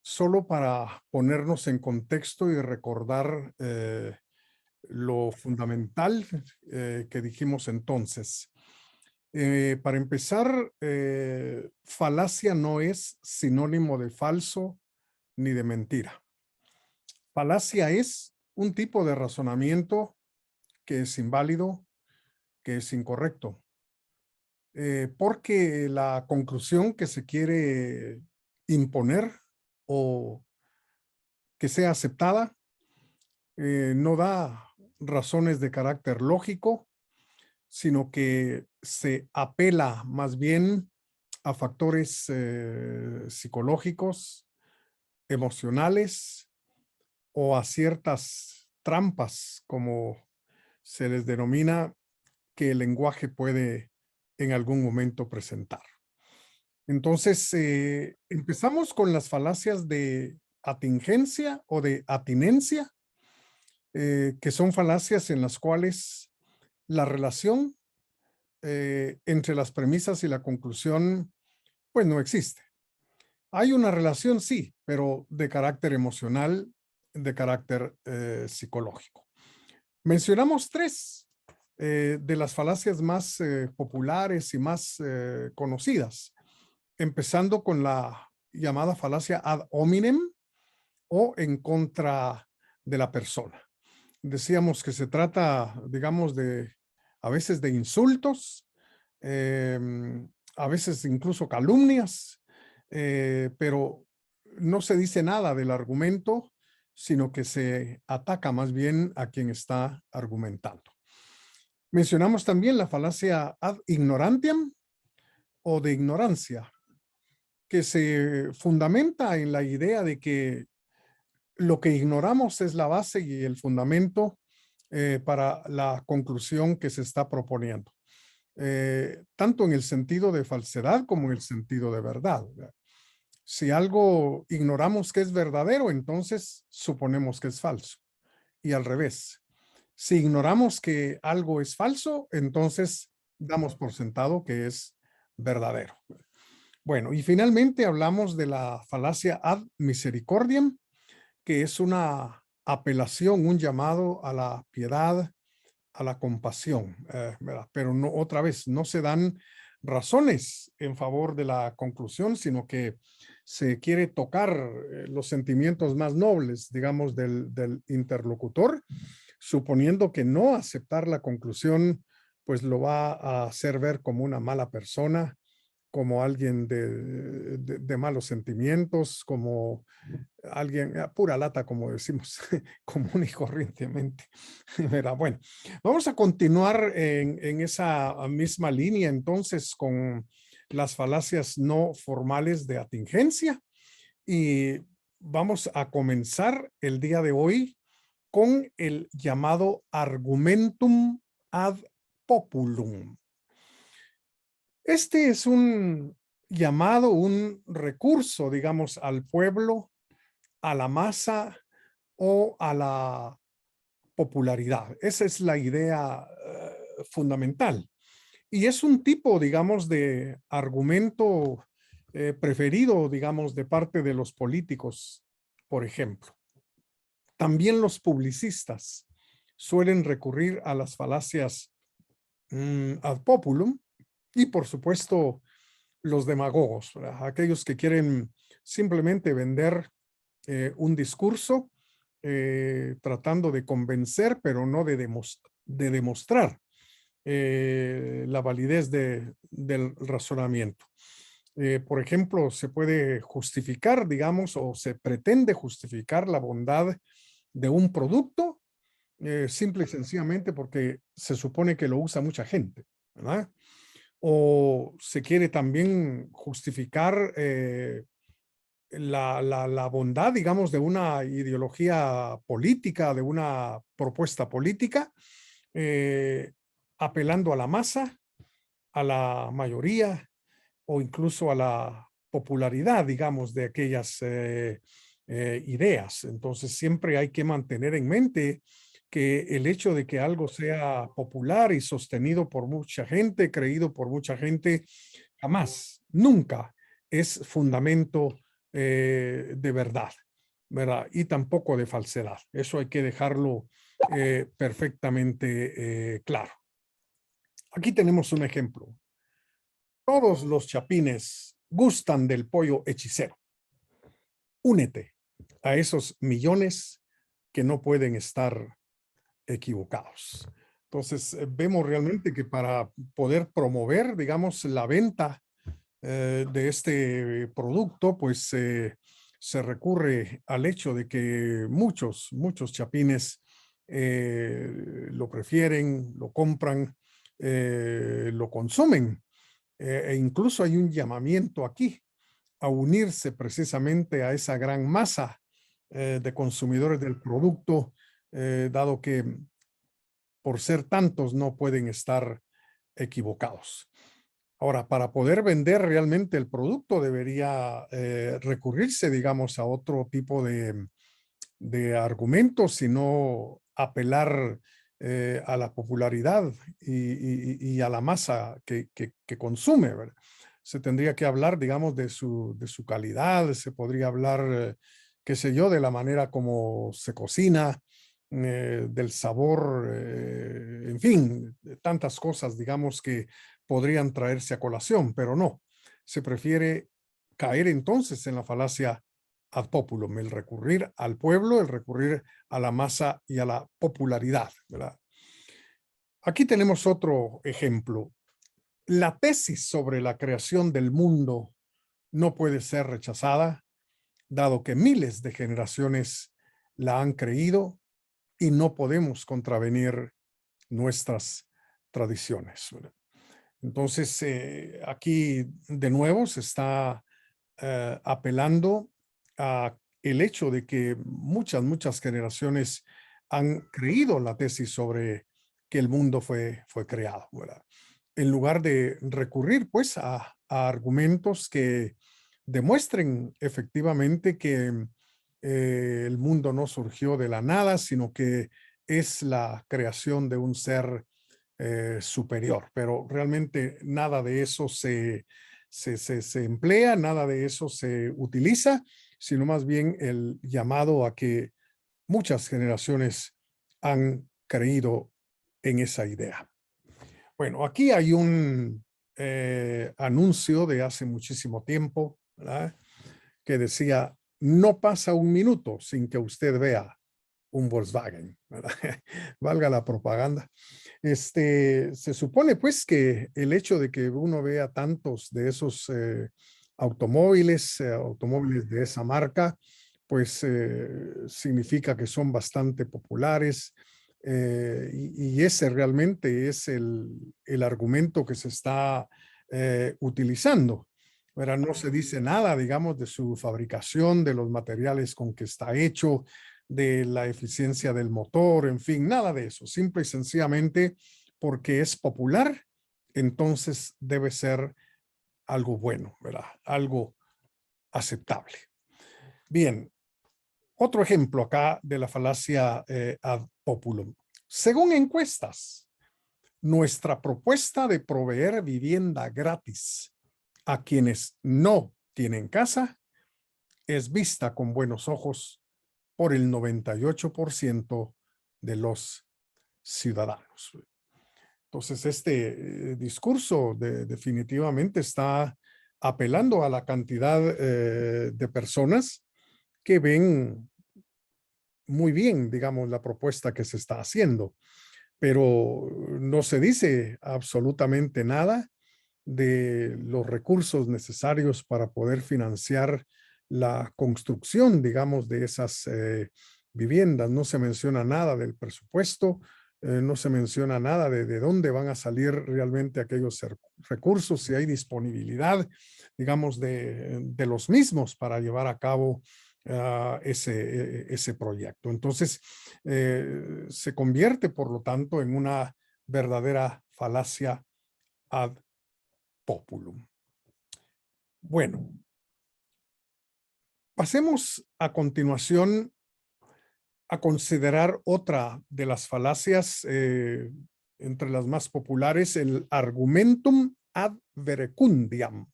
solo para ponernos en contexto y recordar lo fundamental que dijimos entonces. Para empezar, falacia no es sinónimo de falso ni de mentira. Falacia es un tipo de razonamiento que es inválido, que es incorrecto, porque la conclusión que se quiere imponer o que sea aceptada no da razones de carácter lógico, sino que se apela más bien a factores psicológicos, emocionales o a ciertas trampas, como se les denomina, que el lenguaje puede en algún momento presentar. Entonces, empezamos con las falacias de atingencia o de atinencia, que son falacias en las cuales la relación entre las premisas y la conclusión, pues no existe. Hay una relación, sí, pero de carácter emocional, de carácter psicológico. Mencionamos tres de las falacias más populares y más conocidas, empezando con la llamada falacia ad hominem o en contra de la persona. Decíamos que se trata, digamos, a veces de insultos, a veces incluso calumnias, pero no se dice nada del argumento, sino que se ataca más bien a quien está argumentando. Mencionamos también la falacia ad ignorantiam o de ignorancia, que se fundamenta en la idea de que lo que ignoramos es la base y el fundamento para la conclusión que se está proponiendo, tanto en el sentido de falsedad como en el sentido de verdad. Si algo ignoramos que es verdadero, entonces suponemos que es falso. Y al revés. Si ignoramos que algo es falso, entonces damos por sentado que es verdadero. Bueno, y finalmente hablamos de la falacia ad misericordiam, que es una apelación, un llamado a la piedad, a la compasión, pero no, otra vez, no se dan razones en favor de la conclusión, sino que se quiere tocar los sentimientos más nobles, digamos, del interlocutor, suponiendo que no aceptar la conclusión, pues lo va a hacer ver como una mala persona, como alguien de malos sentimientos, como alguien, pura lata, como decimos, común y corrientemente. Bueno, vamos a continuar en esa misma línea entonces con las falacias no formales de atingencia y vamos a comenzar el día de hoy con el llamado argumentum ad populum. Este es un llamado, un recurso, digamos, al pueblo, a la masa o a la popularidad. Esa es la idea fundamental. Y es un tipo, digamos, de argumento preferido, digamos, de parte de los políticos, por ejemplo. También los publicistas suelen recurrir a las falacias ad populum y, por supuesto, los demagogos, ¿verdad? Aquellos que quieren simplemente vender un discurso tratando de convencer, pero no de demostrar la validez del razonamiento. Por ejemplo, se puede justificar, digamos, o se pretende justificar la bondad de un producto simple y sencillamente porque se supone que lo usa mucha gente, ¿verdad? O se quiere también justificar la bondad, digamos, de una ideología política, de una propuesta política, apelando a la masa, a la mayoría o incluso a la popularidad, digamos, de aquellas ideas. Entonces, siempre hay que mantener en mente que el hecho de que algo sea popular y sostenido por mucha gente, creído por mucha gente, jamás, nunca es fundamento de verdad, ¿verdad? Y tampoco de falsedad. Eso hay que dejarlo perfectamente claro. Aquí tenemos un ejemplo. Todos los chapines gustan del pollo hechicero. Únete a esos millones que no pueden estar equivocados. Entonces, vemos realmente que para poder promover, digamos, la venta de este producto, pues se recurre al hecho de que muchos chapines lo prefieren, lo compran, lo consumen. E incluso hay un llamamiento aquí a unirse precisamente a esa gran masa de consumidores del producto, dado que por ser tantos no pueden estar equivocados. Ahora, para poder vender realmente el producto debería recurrirse, digamos, a otro tipo de argumentos, sino apelar a la popularidad y a la masa que consume, ¿verdad? Se tendría que hablar, digamos, de su calidad, se podría hablar, qué sé yo, de la manera como se cocina, del sabor, en fin, de tantas cosas, digamos, que podrían traerse a colación, pero no. Se prefiere caer entonces en la falacia ad populum, el recurrir al pueblo, el recurrir a la masa y a la popularidad, ¿verdad? Aquí tenemos otro ejemplo. La tesis sobre la creación del mundo no puede ser rechazada, dado que miles de generaciones la han creído y no podemos contravenir nuestras tradiciones, ¿verdad? Entonces, aquí de nuevo se está apelando a el hecho de que muchas generaciones han creído la tesis sobre que el mundo fue creado, ¿verdad? En lugar de recurrir pues a argumentos que demuestren efectivamente que el mundo no surgió de la nada, sino que es la creación de un ser superior, pero realmente nada de eso se emplea, nada de eso se utiliza, sino más bien el llamado a que muchas generaciones han creído en esa idea. Bueno, aquí hay un anuncio de hace muchísimo tiempo, ¿verdad? Que decía, no pasa un minuto sin que usted vea un Volkswagen, ¿verdad? Valga la propaganda. Se supone pues que el hecho de que uno vea tantos de esos automóviles de esa marca, pues significa que son bastante populares y ese realmente es el argumento que se está utilizando. ¿Verdad? No se dice nada, digamos, de su fabricación, de los materiales con que está hecho, de la eficiencia del motor, en fin, nada de eso. Simple y sencillamente porque es popular, entonces debe ser algo bueno, ¿verdad? Algo aceptable. Bien, otro ejemplo acá de la falacia ad populum. Según encuestas, nuestra propuesta de proveer vivienda gratis a quienes no tienen casa es vista con buenos ojos por el 98% de los ciudadanos. Entonces, este discurso definitivamente está apelando a la cantidad de personas que ven muy bien, digamos, la propuesta que se está haciendo, pero no se dice absolutamente nada de los recursos necesarios para poder financiar la construcción, digamos, de esas viviendas. No se menciona nada del presupuesto, no se menciona nada de dónde van a salir realmente aquellos recursos, si hay disponibilidad, digamos, de los mismos para llevar a cabo ese proyecto. Entonces, se convierte, por lo tanto, en una verdadera falacia ad populum. Bueno, pasemos a continuación a considerar otra de las falacias entre las más populares, el argumentum ad verecundiam.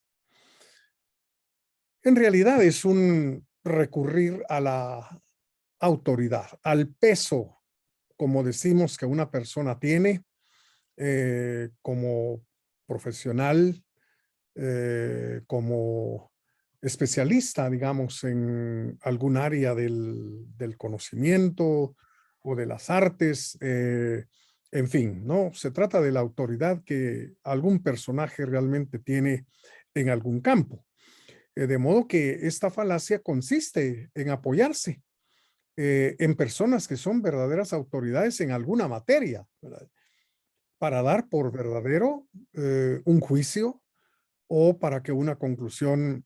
En realidad es un recurrir a la autoridad, al peso, como decimos, que una persona tiene como profesional, como especialista, digamos, en algún área del conocimiento o de las artes, en fin, ¿no? Se trata de la autoridad que algún personaje realmente tiene en algún campo. De modo que esta falacia consiste en apoyarse en personas que son verdaderas autoridades en alguna materia, ¿verdad? Para dar por verdadero un juicio o para que una conclusión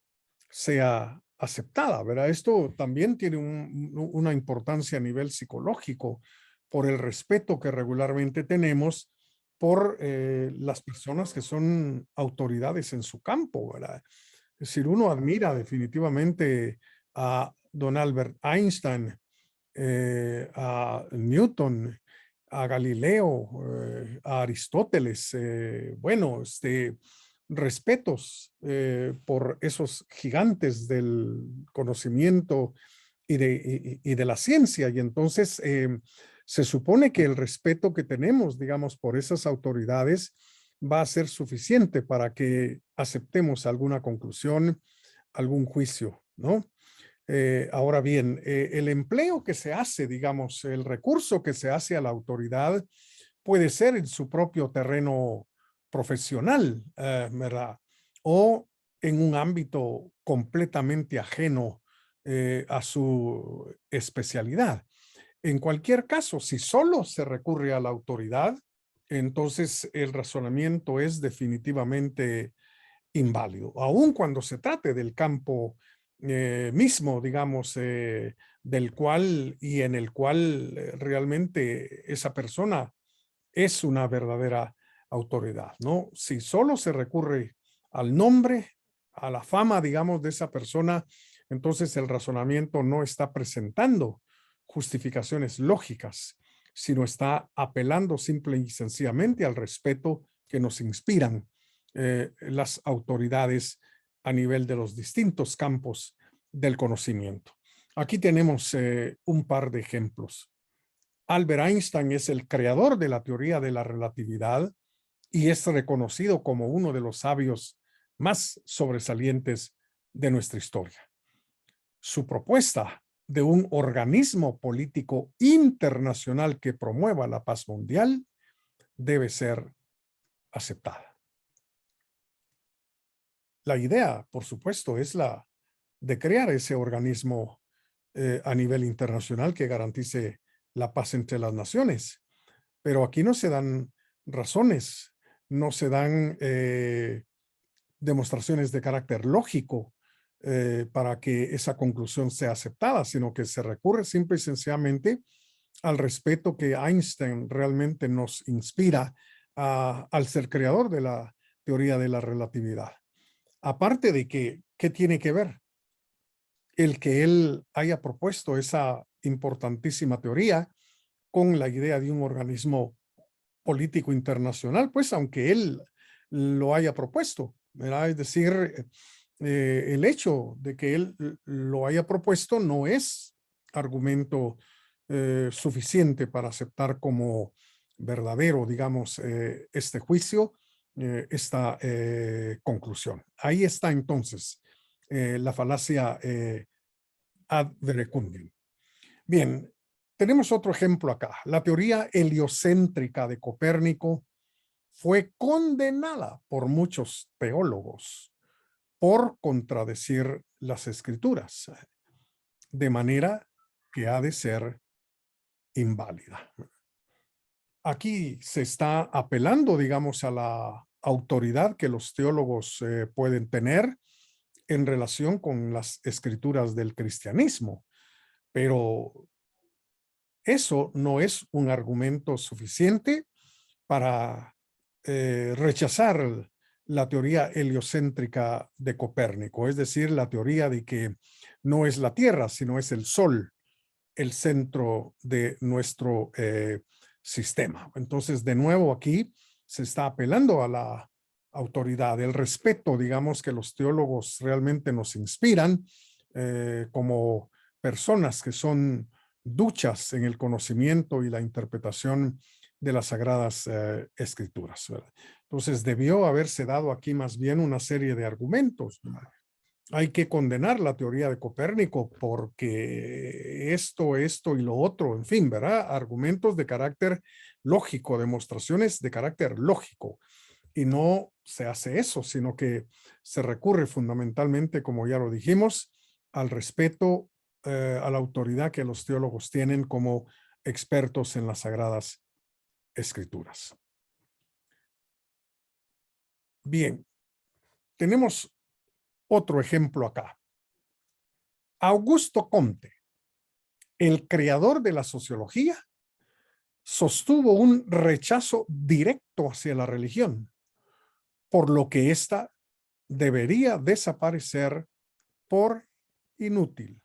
sea aceptada, ¿verdad? Esto también tiene una importancia a nivel psicológico por el respeto que regularmente tenemos por las personas que son autoridades en su campo, ¿verdad? Es decir, uno admira definitivamente a don Albert Einstein, a Newton, a Galileo, a Aristóteles, bueno, respetos por esos gigantes del conocimiento y de la ciencia. Y entonces se supone que el respeto que tenemos, digamos, por esas autoridades va a ser suficiente para que aceptemos alguna conclusión, algún juicio, ¿no? Ahora bien, el empleo que se hace, digamos, el recurso que se hace a la autoridad puede ser en su propio terreno profesional, ¿verdad? O en un ámbito completamente ajeno a su especialidad. En cualquier caso, si solo se recurre a la autoridad, entonces el razonamiento es definitivamente inválido, aun cuando se trate del campo mismo, digamos, del cual y en el cual realmente esa persona es una verdadera autoridad, ¿no? Si solo se recurre al nombre, a la fama, digamos, de esa persona, entonces el razonamiento no está presentando justificaciones lógicas, sino está apelando simple y sencillamente al respeto que nos inspiran las autoridades a nivel de los distintos campos del conocimiento. Aquí tenemos un par de ejemplos. Albert Einstein es el creador de la teoría de la relatividad y es reconocido como uno de los sabios más sobresalientes de nuestra historia. Su propuesta de un organismo político internacional que promueva la paz mundial debe ser aceptada. La idea, por supuesto, es la de crear ese organismo a nivel internacional que garantice la paz entre las naciones. Pero aquí no se dan razones, no se dan demostraciones de carácter lógico para que esa conclusión sea aceptada, sino que se recurre simple y sencillamente al respeto que Einstein realmente nos inspira al ser creador de la teoría de la relatividad. Aparte de que, ¿qué tiene que ver? El que él haya propuesto esa importantísima teoría con la idea de un organismo político internacional, pues aunque él lo haya propuesto, ¿verdad? Es decir, el hecho de que él lo haya propuesto no es argumento suficiente para aceptar como verdadero, digamos, este juicio, esta conclusión. Ahí está entonces la falacia ad verecundium. Bien, tenemos otro ejemplo acá. La teoría heliocéntrica de Copérnico fue condenada por muchos teólogos por contradecir las escrituras, de manera que ha de ser inválida. Aquí se está apelando, digamos, a la autoridad que los teólogos pueden tener en relación con las escrituras del cristianismo, pero eso no es un argumento suficiente para rechazar la teoría heliocéntrica de Copérnico, es decir, la teoría de que no es la Tierra, sino es el Sol el centro de nuestro sistema. Entonces, de nuevo aquí se está apelando a autoridad, el respeto, digamos, que los teólogos realmente nos inspiran como personas que son duchas en el conocimiento y la interpretación de las Sagradas Escrituras, ¿verdad? Entonces debió haberse dado aquí más bien una serie de argumentos, ¿verdad? Hay que condenar la teoría de Copérnico porque esto y lo otro, en fin, ¿verdad? Argumentos de carácter lógico, demostraciones de carácter lógico. Y no se hace eso, sino que se recurre fundamentalmente, como ya lo dijimos, al respeto a la autoridad que los teólogos tienen como expertos en las Sagradas Escrituras. Bien, tenemos otro ejemplo acá. Augusto Comte, el creador de la sociología, sostuvo un rechazo directo hacia la religión, por lo que ésta debería desaparecer por inútil.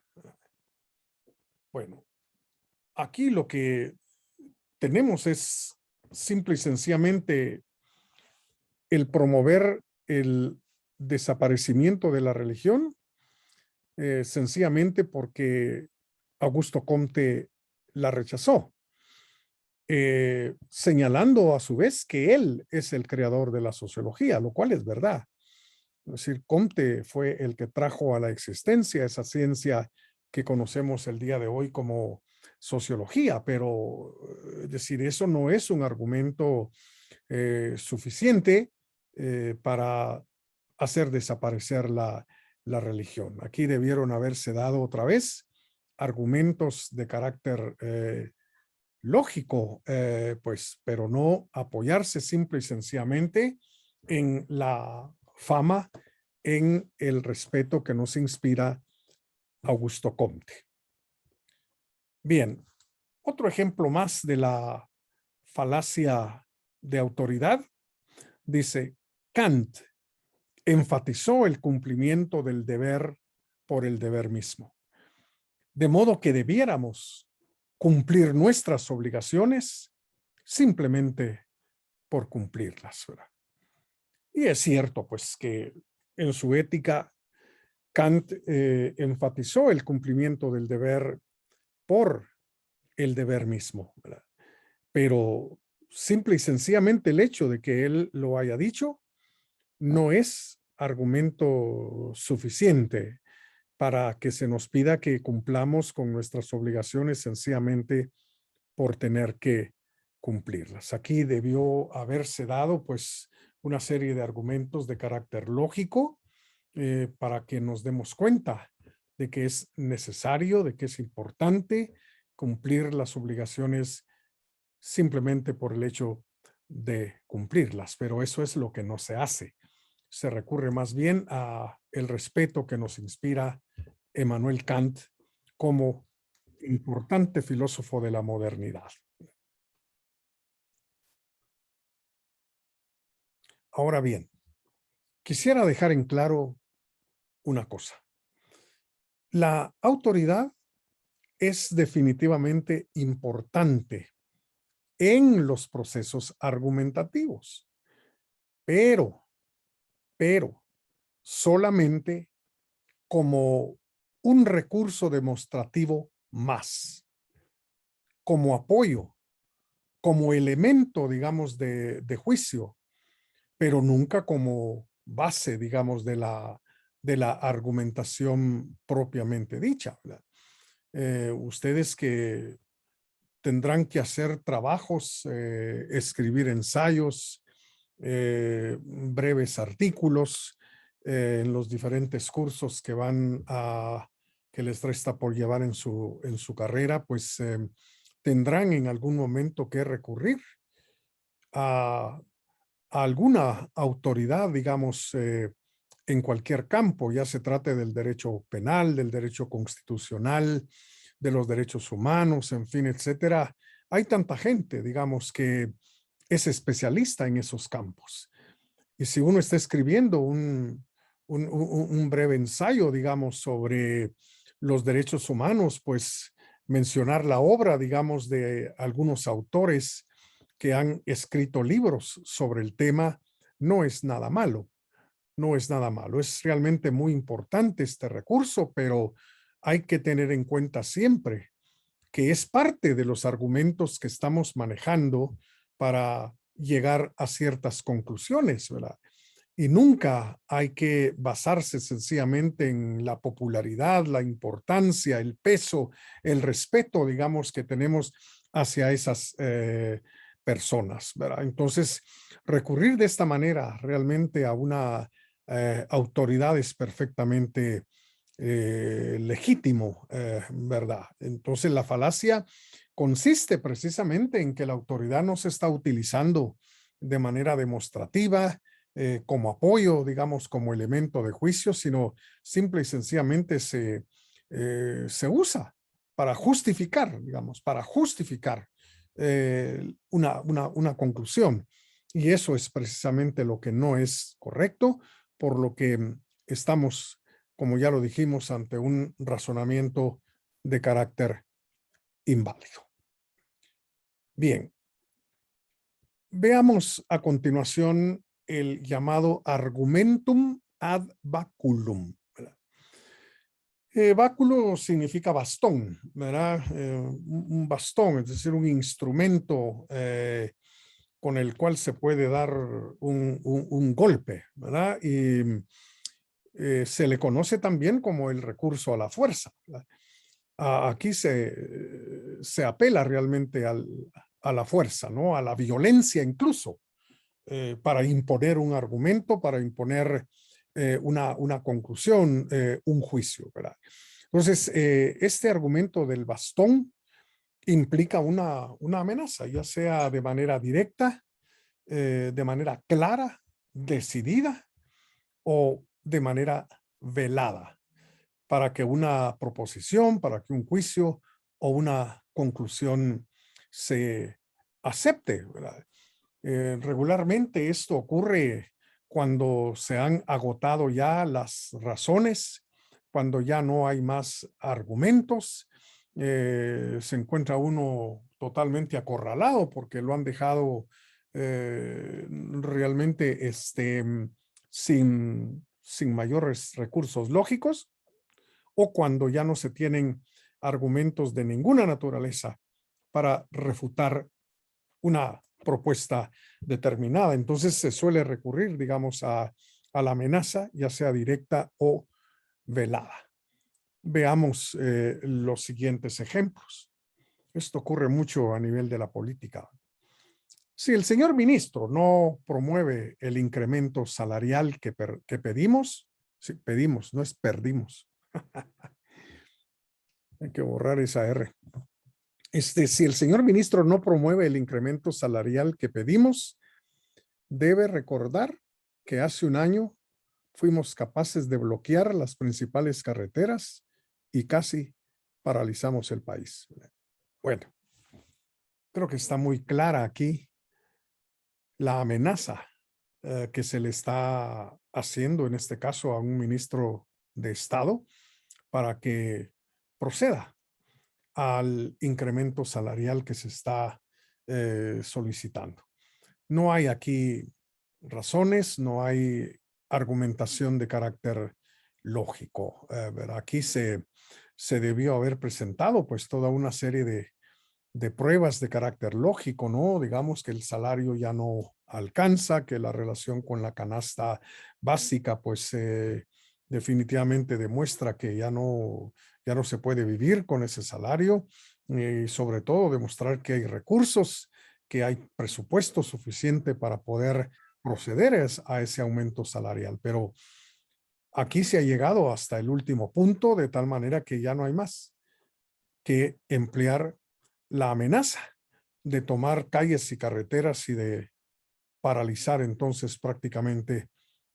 Bueno, aquí lo que tenemos es simple y sencillamente el promover el desaparecimiento de la religión, sencillamente porque Augusto Comte la rechazó, señalando a su vez que él es el creador de la sociología, lo cual es verdad. Es decir, Comte fue el que trajo a la existencia esa ciencia que conocemos el día de hoy como sociología, pero es decir, eso no es un argumento suficiente para hacer desaparecer la religión. Aquí debieron haberse dado otra vez argumentos de carácter lógico, pues, pero no apoyarse simple y sencillamente en la fama, en el respeto que nos inspira Augusto Comte. Bien, otro ejemplo más de la falacia de autoridad. Dice, Kant enfatizó el cumplimiento del deber por el deber mismo. De modo que debiéramos cumplir nuestras obligaciones simplemente por cumplirlas, ¿verdad? Y es cierto, pues, que en su ética Kant enfatizó el cumplimiento del deber por el deber mismo, ¿verdad? Pero simple y sencillamente el hecho de que él lo haya dicho no es argumento suficiente para que se nos pida que cumplamos con nuestras obligaciones sencillamente por tener que cumplirlas. Aquí debió haberse dado pues una serie de argumentos de carácter lógico para que nos demos cuenta de que es necesario, de que es importante cumplir las obligaciones simplemente por el hecho de cumplirlas, pero eso es lo que no se hace. Se recurre más bien a el respeto que nos inspira Emmanuel Kant como importante filósofo de la modernidad. Ahora bien, quisiera dejar en claro una cosa. La autoridad es definitivamente importante en los procesos argumentativos, pero solamente como un recurso demostrativo más, como apoyo, como elemento, digamos, de juicio, pero nunca como base, digamos, de la argumentación propiamente dicha. Ustedes que tendrán que hacer trabajos, escribir ensayos, breves artículos en los diferentes cursos que les resta por llevar en su carrera, pues tendrán en algún momento que recurrir a alguna autoridad, digamos, en cualquier campo, ya se trate del derecho penal, del derecho constitucional, de los derechos humanos, en fin, etcétera. Hay tanta gente, digamos, que es especialista en esos campos. Y si uno está escribiendo un breve ensayo, digamos, sobre los derechos humanos, pues mencionar la obra, digamos, de algunos autores que han escrito libros sobre el tema no es nada malo, no es nada malo. Es realmente muy importante este recurso, pero hay que tener en cuenta siempre que es parte de los argumentos que estamos manejando para llegar a ciertas conclusiones, ¿verdad? Y nunca hay que basarse sencillamente en la popularidad, la importancia, el peso, el respeto, digamos, que tenemos hacia esas personas, ¿verdad? Entonces, recurrir de esta manera realmente a una autoridad es perfectamente legítimo, ¿verdad? Entonces, la falacia consiste precisamente en que la autoridad no se está utilizando de manera demostrativa, como apoyo, digamos, como elemento de juicio, sino simple y sencillamente se usa para justificar, digamos, para justificar una conclusión. Y eso es precisamente lo que no es correcto, por lo que estamos, como ya lo dijimos, ante un razonamiento de carácter inválido. Bien, veamos a continuación el llamado argumentum ad baculum. Báculo significa bastón, ¿verdad? Un bastón, es decir, un instrumento con el cual se puede dar un golpe, ¿verdad? Y se le conoce también como el recurso a la fuerza, ¿verdad? Aquí se apela realmente a la fuerza, ¿no? A la violencia incluso, para imponer un argumento, para imponer una conclusión, un juicio, ¿verdad? Entonces, este argumento del bastón implica una amenaza, ya sea de manera directa, de manera clara, decidida o de manera velada, para que una proposición, para que un juicio o una conclusión se acepte, ¿verdad? Regularmente esto ocurre cuando se han agotado ya las razones, cuando ya no hay más argumentos, se encuentra uno totalmente acorralado porque lo han dejado realmente sin mayores recursos lógicos, o cuando ya no se tienen argumentos de ninguna naturaleza para refutar una propuesta determinada. Entonces se suele recurrir, digamos, a la amenaza, ya sea directa o velada. Veamos los siguientes ejemplos. Esto ocurre mucho a nivel de la política. Si el señor ministro no promueve el incremento salarial que pedimos, sí, pedimos, no es perdimos. Hay que borrar esa R. Si el señor ministro no promueve el incremento salarial que pedimos, debe recordar que hace un año fuimos capaces de bloquear las principales carreteras y casi paralizamos el país. Bueno, creo que está muy clara aquí la amenaza que se le está haciendo, en este caso, a un ministro de Estado para que proceda al incremento salarial que se está solicitando. No hay aquí razones, no hay argumentación de carácter lógico. Aquí se debió haber presentado pues toda una serie de pruebas de carácter lógico, ¿no? Digamos que el salario ya no alcanza, que la relación con la canasta básica pues definitivamente demuestra que ya no se puede vivir con ese salario, y sobre todo demostrar que hay recursos, que hay presupuesto suficiente para poder proceder a ese aumento salarial. Pero aquí se ha llegado hasta el último punto, de tal manera que ya no hay más que emplear la amenaza de tomar calles y carreteras y de paralizar entonces prácticamente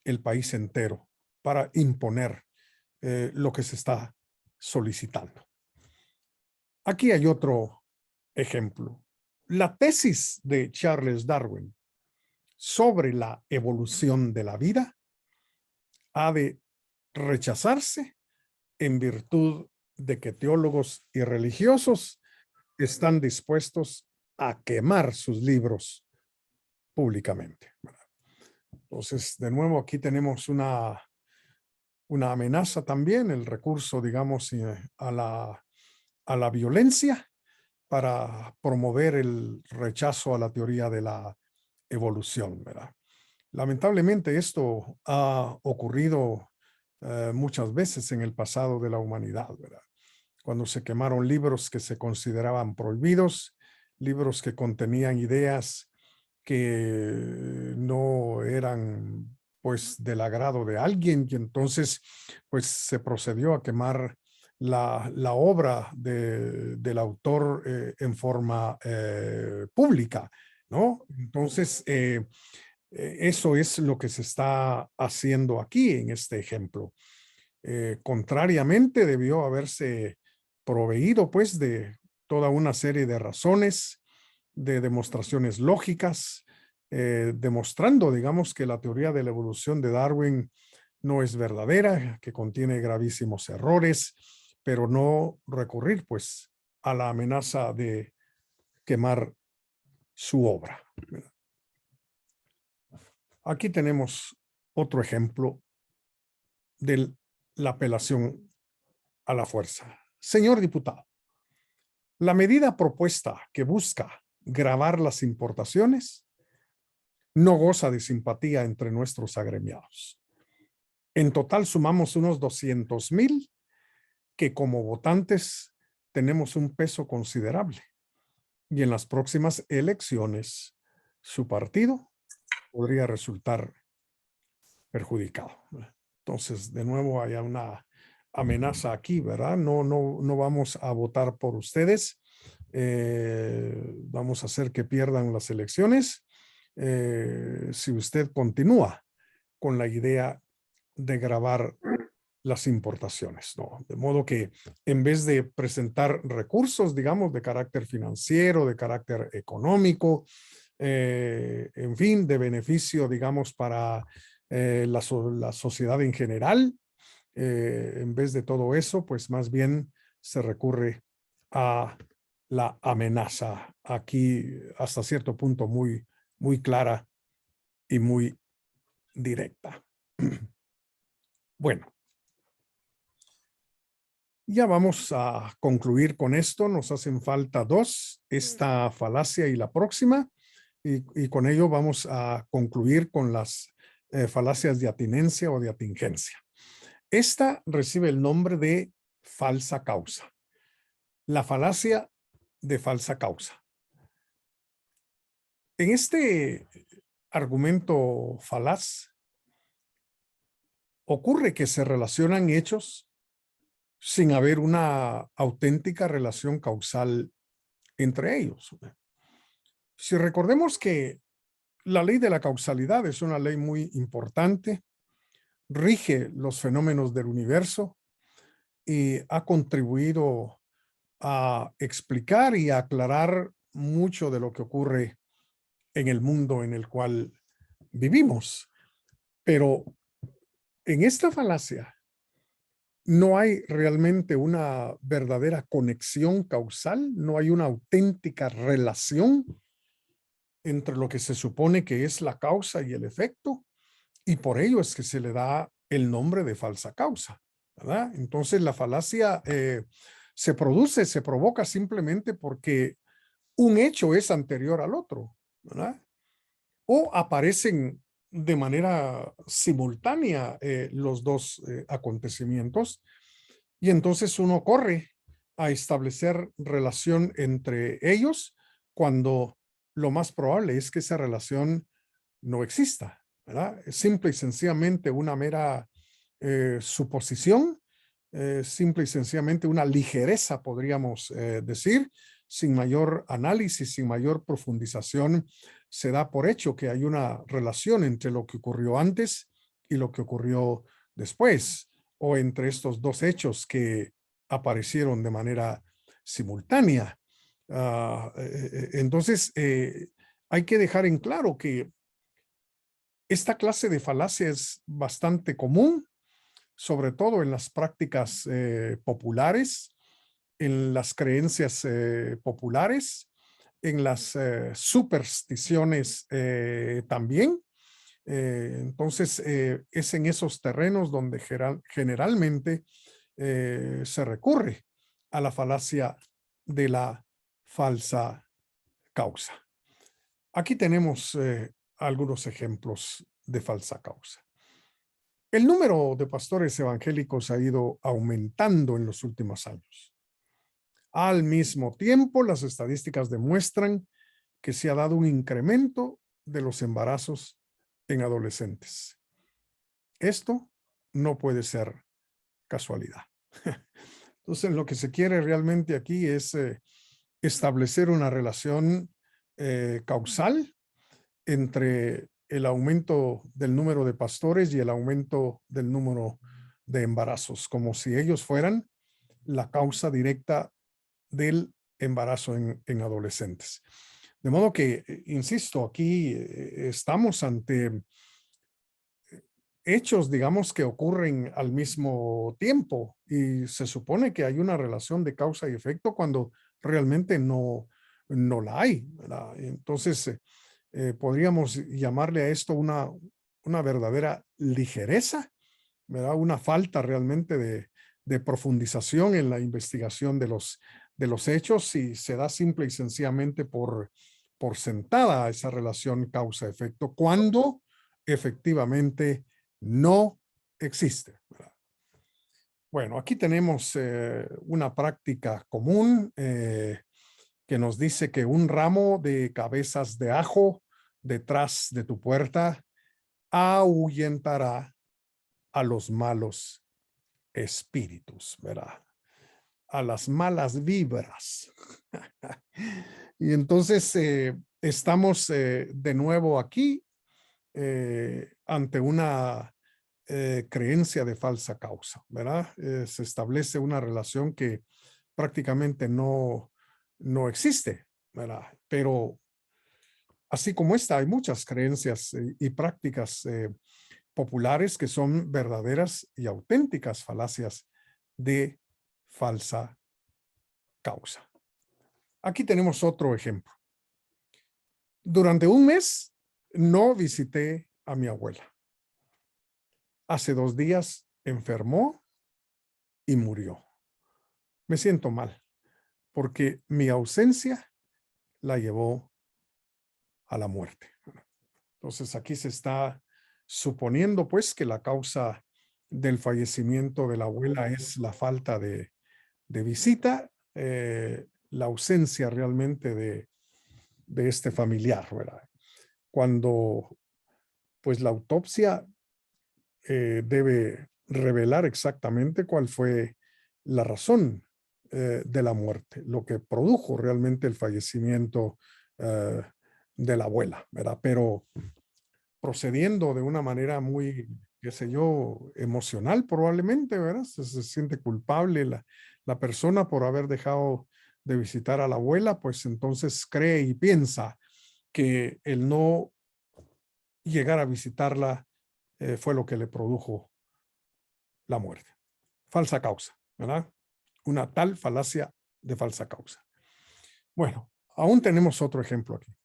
el país entero para imponer lo que se está solicitando. Aquí hay otro ejemplo. La tesis de Charles Darwin sobre la evolución de la vida ha de rechazarse en virtud de que teólogos y religiosos están dispuestos a quemar sus libros públicamente. Entonces, de nuevo, aquí tenemos una amenaza también, el recurso, digamos, a la violencia para promover el rechazo a la teoría de la evolución, ¿verdad? Lamentablemente esto ha ocurrido muchas veces en el pasado de la humanidad, ¿verdad? Cuando se quemaron libros que se consideraban prohibidos, libros que contenían ideas que no eran pues del agrado de alguien y entonces pues se procedió a quemar la obra del autor en forma pública, ¿no? Entonces, eso es lo que se está haciendo aquí en este ejemplo. Contrariamente, debió haberse proveído pues de toda una serie de razones, de demostraciones lógicas, demostrando, digamos, que la teoría de la evolución de Darwin no es verdadera, que contiene gravísimos errores, pero no recurrir pues a la amenaza de quemar su obra. Aquí tenemos otro ejemplo de la apelación a la fuerza. Señor diputado, la medida propuesta que busca gravar las importaciones no goza de simpatía entre nuestros agremiados. En total sumamos unos 200,000 que como votantes tenemos un peso considerable y en las próximas elecciones su partido podría resultar perjudicado. Entonces, de nuevo, hay una amenaza aquí, ¿verdad? No vamos a votar por ustedes. Vamos a hacer que pierdan las elecciones si usted continúa con la idea de gravar las importaciones, ¿no? De modo que en vez de presentar recursos, digamos, de carácter financiero, de carácter económico, en fin, de beneficio, digamos, para la sociedad en general, en vez de todo eso, pues más bien se recurre a la amenaza aquí hasta cierto punto muy clara y muy directa. Bueno, ya vamos a concluir con esto. Nos hacen falta dos, esta falacia y la próxima. Y con ello vamos a concluir con las falacias de atinencia o de atingencia. Esta recibe el nombre de falsa causa. La falacia de falsa causa. En este argumento falaz, ocurre que se relacionan hechos sin haber una auténtica relación causal entre ellos. Si recordemos que la ley de la causalidad es una ley muy importante, rige los fenómenos del universo y ha contribuido a explicar y a aclarar mucho de lo que ocurre en el mundo en el cual vivimos. Pero en esta falacia no hay realmente una verdadera conexión causal, no hay una auténtica relación entre lo que se supone que es la causa y el efecto, y por ello es que se le da el nombre de falsa causa, ¿verdad? Entonces la falacia se provoca simplemente porque un hecho es anterior al otro, ¿verdad? O aparecen de manera simultánea los dos acontecimientos y entonces uno corre a establecer relación entre ellos cuando lo más probable es que esa relación no exista, ¿verdad? Es simple y sencillamente una mera suposición, simple y sencillamente una ligereza, podríamos decir, sin mayor análisis, sin mayor profundización, se da por hecho que hay una relación entre lo que ocurrió antes y lo que ocurrió después, o entre estos dos hechos que aparecieron de manera simultánea. Entonces, hay que dejar en claro que esta clase de falacia es bastante común, sobre todo en las prácticas populares, en las creencias populares, en las supersticiones también. Entonces, es en esos terrenos donde generalmente se recurre a la falacia de la falsa causa. Aquí tenemos algunos ejemplos de falsa causa. El número de pastores evangélicos ha ido aumentando en los últimos años. Al mismo tiempo, las estadísticas demuestran que se ha dado un incremento de los embarazos en adolescentes. Esto no puede ser casualidad. Entonces, lo que se quiere realmente aquí es establecer una relación causal entre el aumento del número de pastores y el aumento del número de embarazos, como si ellos fueran la causa directa del embarazo en adolescentes. De modo que, insisto, aquí estamos ante hechos, digamos, que ocurren al mismo tiempo y se supone que hay una relación de causa y efecto cuando realmente no la hay, ¿verdad? Entonces, podríamos llamarle a esto una verdadera ligereza, ¿verdad? Una falta realmente de profundización en la investigación de los hechos y se da simple y sencillamente por sentada esa relación causa-efecto cuando efectivamente no existe, ¿verdad? Bueno, aquí tenemos una práctica común que nos dice que un ramo de cabezas de ajo detrás de tu puerta ahuyentará a los malos espíritus, ¿verdad? A las malas vibras. Y entonces estamos de nuevo aquí ante una creencia de falsa causa, ¿verdad? Se establece una relación que prácticamente no existe, ¿verdad? Pero así como esta, hay muchas creencias y prácticas populares que son verdaderas y auténticas falacias de falsa causa. Aquí tenemos otro ejemplo. Durante un mes no visité a mi abuela. Hace 2 días enfermó y murió. Me siento mal porque mi ausencia la llevó a la muerte. Entonces aquí se está suponiendo pues que la causa del fallecimiento de la abuela es la falta de visita, la ausencia realmente de este familiar, ¿verdad? Cuando pues la autopsia debe revelar exactamente cuál fue la razón de la muerte, lo que produjo realmente el fallecimiento de la abuela, ¿verdad? Pero procediendo de una manera muy, qué sé yo, emocional probablemente, ¿verdad? Se siente culpable la persona por haber dejado de visitar a la abuela, pues entonces cree y piensa que el no llegar a visitarla fue lo que le produjo la muerte. Falsa causa, ¿verdad? Una tal falacia de falsa causa. Bueno, aún tenemos otro ejemplo aquí.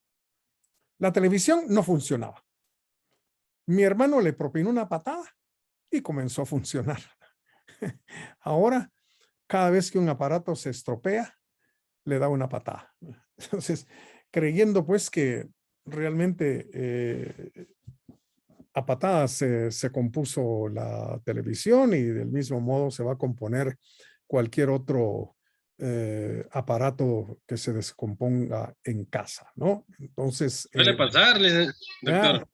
La televisión no funcionaba. Mi hermano le propinó una patada y comenzó a funcionar. Ahora, cada vez que un aparato se estropea, le da una patada. Entonces, creyendo pues que realmente a patadas se compuso la televisión y del mismo modo se va a componer cualquier otro aparato que se descomponga en casa, ¿no? Entonces, Suele pasarle, doctor.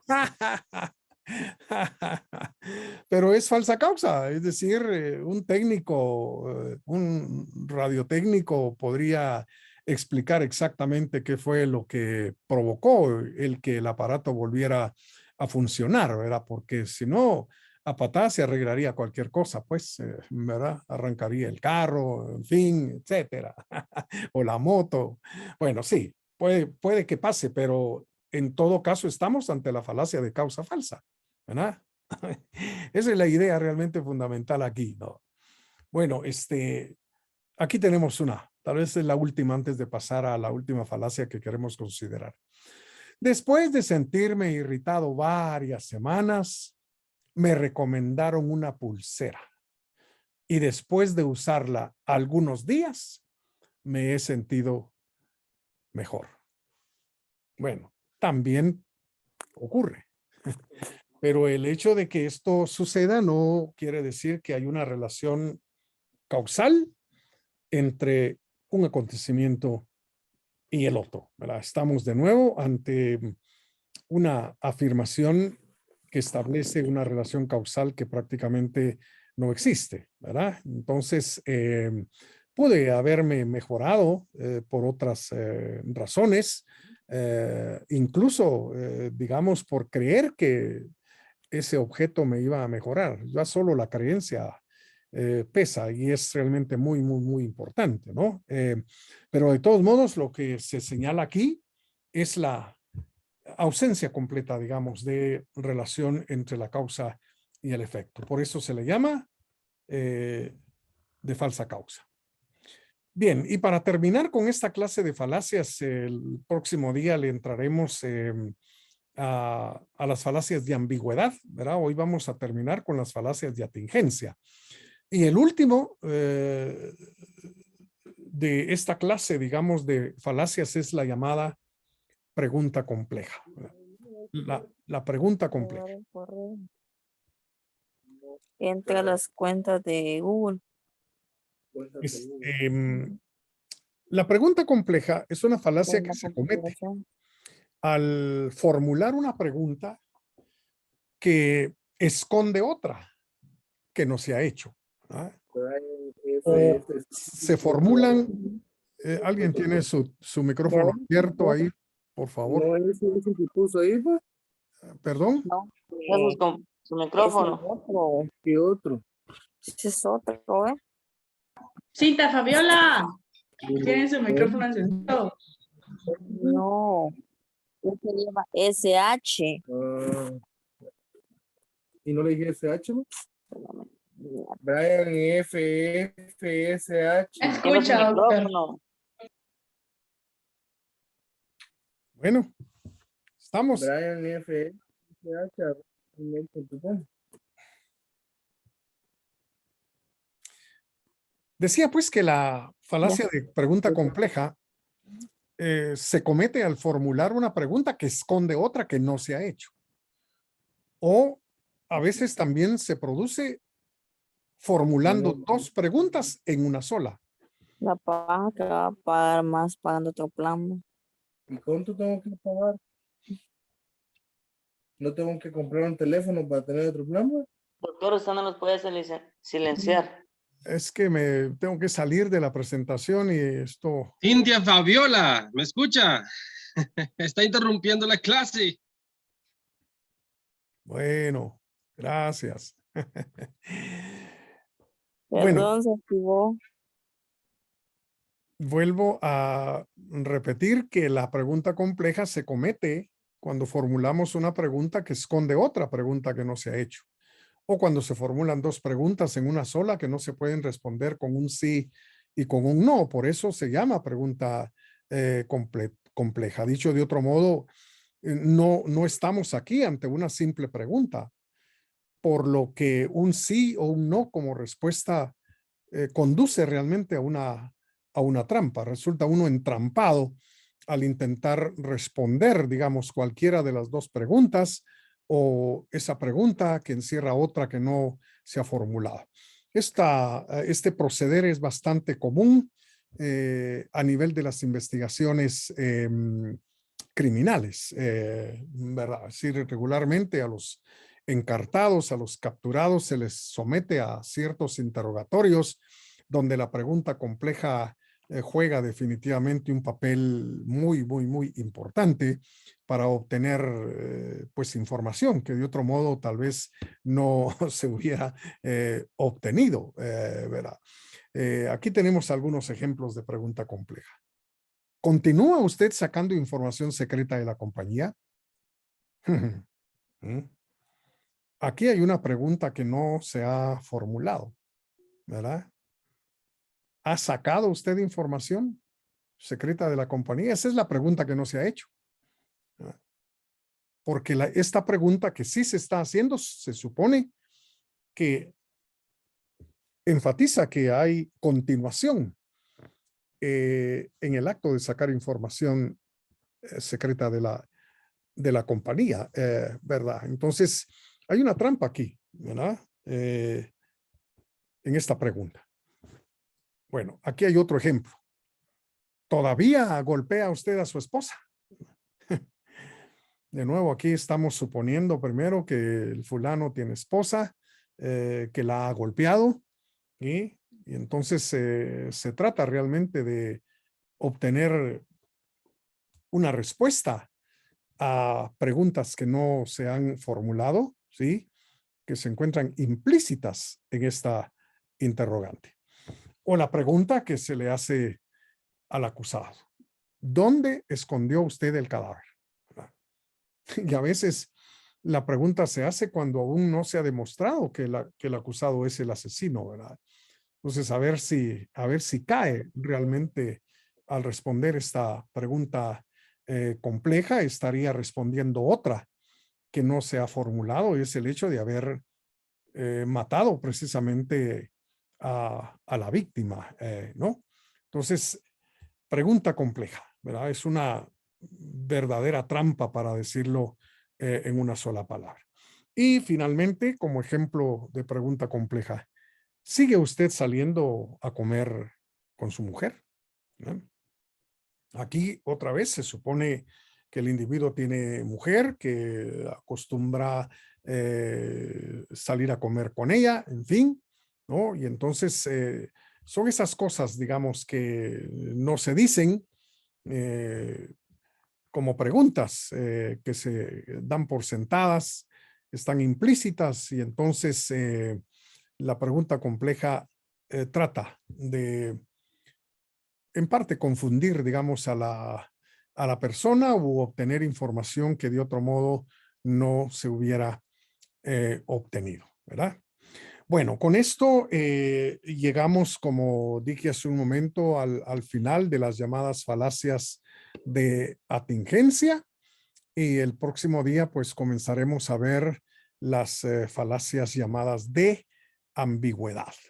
pero es falsa causa, es decir, un técnico, un radiotécnico podría explicar exactamente qué fue lo que provocó el que el aparato volviera a funcionar, ¿verdad? Porque si no, a patadas se arreglaría cualquier cosa, pues, ¿verdad? Arrancaría el carro, en fin, etcétera, o la moto. Bueno, sí, puede que pase, pero en todo caso estamos ante la falacia de causa falsa, ¿verdad? Esa es la idea realmente fundamental aquí, ¿no? Bueno, aquí tenemos una, tal vez es la última antes de pasar a la última falacia que queremos considerar. Después de sentirme irritado varias semanas, me recomendaron una pulsera. Y después de usarla algunos días, me he sentido mejor. Bueno, también ocurre. Pero el hecho de que esto suceda no quiere decir que hay una relación causal entre un acontecimiento y el otro, ¿verdad? Estamos de nuevo ante una afirmación que establece una relación causal que prácticamente no existe, ¿verdad? Entonces, pude haberme mejorado por otras razones, incluso, digamos, por creer que ese objeto me iba a mejorar. Ya solo la creencia pesa y es realmente muy, muy, muy importante, ¿no? Pero de todos modos, lo que se señala aquí es la ausencia completa, digamos, de relación entre la causa y el efecto. Por eso se le llama de falsa causa. Bien, y para terminar con esta clase de falacias, el próximo día le entraremos a las falacias de ambigüedad, ¿verdad? Hoy vamos a terminar con las falacias de atingencia. Y el último de esta clase, digamos, de falacias es la llamada pregunta compleja. La pregunta compleja. Entra a las cuentas de Google. Es, la pregunta compleja es una falacia En que la se comete configuración. al formular una pregunta que esconde otra que no se ha hecho. ¿Ah? O se formulan, alguien tiene su micrófono abierto ahí, por favor. No es ese que puso ahí, pues. Perdón. No, eso es con su micrófono. Otro. ¿Qué otro? Ese es otro, ¿eh? Cinta Fabiola, tiene su micrófono encendido. No, este lleva SH. Ah, ¿y no le dije SH, no? Espérame. Brian FFSH. Tiene su Escucha, doctor. micrófono. Bueno, estamos. Brian FFSH. Decía pues que la falacia de pregunta compleja se comete al formular una pregunta que esconde otra que no se ha hecho. O a veces también se produce formulando dos preguntas en una sola. La paga que va a pagar más pagando otro plan. ¿Y cuánto tengo que pagar? ¿No tengo que comprar un teléfono para tener otro plan, pues? Doctor, usted no los puede silenciar. Es que me tengo que salir de la presentación y esto. Cintia Fabiola, ¿me escucha? Está interrumpiendo la clase. Bueno, gracias. Bueno, Perdón, se activó. vuelvo a repetir que la pregunta compleja se comete cuando formulamos una pregunta que esconde otra pregunta que no se ha hecho. O cuando se formulan dos preguntas en una sola que no se pueden responder con un sí y con un no. Por eso se llama pregunta compleja. Dicho de otro modo, no estamos aquí ante una simple pregunta, por lo que un sí o un no como respuesta conduce realmente a una trampa. Resulta uno entrampado al intentar responder, digamos, cualquiera de las dos preguntas o esa pregunta que encierra otra que no se ha formulado. Este proceder es bastante común a nivel de las investigaciones criminales, ¿verdad? Es decir, regularmente a los encartados, a los capturados, se les somete a ciertos interrogatorios donde la pregunta compleja juega definitivamente un papel muy, muy, muy importante para obtener pues información que de otro modo tal vez no se hubiera obtenido, ¿verdad? Aquí tenemos algunos ejemplos de pregunta compleja. ¿Continúa usted sacando información secreta de la compañía? Aquí hay una pregunta que no se ha formulado, ¿verdad? ¿Ha sacado usted información secreta de la compañía? Esa es la pregunta que no se ha hecho. porque esta pregunta que sí se está haciendo, se supone que enfatiza que hay continuación en el acto de sacar información secreta de la compañía, ¿verdad? Entonces, hay una trampa aquí, ¿verdad? En esta pregunta. Bueno, aquí hay otro ejemplo. ¿Todavía golpea usted a su esposa? De nuevo, aquí estamos suponiendo primero que el fulano tiene esposa, que la ha golpeado, y entonces se trata realmente de obtener una respuesta a preguntas que no se han formulado, ¿sí? Que se encuentran implícitas en esta interrogante. O la pregunta que se le hace al acusado. ¿Dónde escondió usted el cadáver? Y a veces la pregunta se hace cuando aún no se ha demostrado que el acusado es el asesino, ¿verdad? Entonces, a ver si cae realmente al responder esta pregunta compleja, estaría respondiendo otra que no se ha formulado, y es el hecho de haber matado precisamente a la víctima, ¿no? Entonces, pregunta compleja, ¿verdad? Es una verdadera trampa, para decirlo en una sola palabra. Y finalmente, como ejemplo de pregunta compleja, ¿sigue usted saliendo a comer con su mujer? ¿No? Aquí otra vez se supone que el individuo tiene mujer, que acostumbra salir a comer con ella, en fin, ¿no? Y entonces son esas cosas, digamos, que no se dicen como preguntas que se dan por sentadas, están implícitas, y entonces la pregunta compleja trata de, en parte, confundir, digamos, a la persona, u obtener información que de otro modo no se hubiera obtenido, ¿verdad? Bueno, con esto llegamos, como dije hace un momento, al final de las llamadas falacias de atingencia, y el próximo día pues comenzaremos a ver las falacias llamadas de ambigüedad.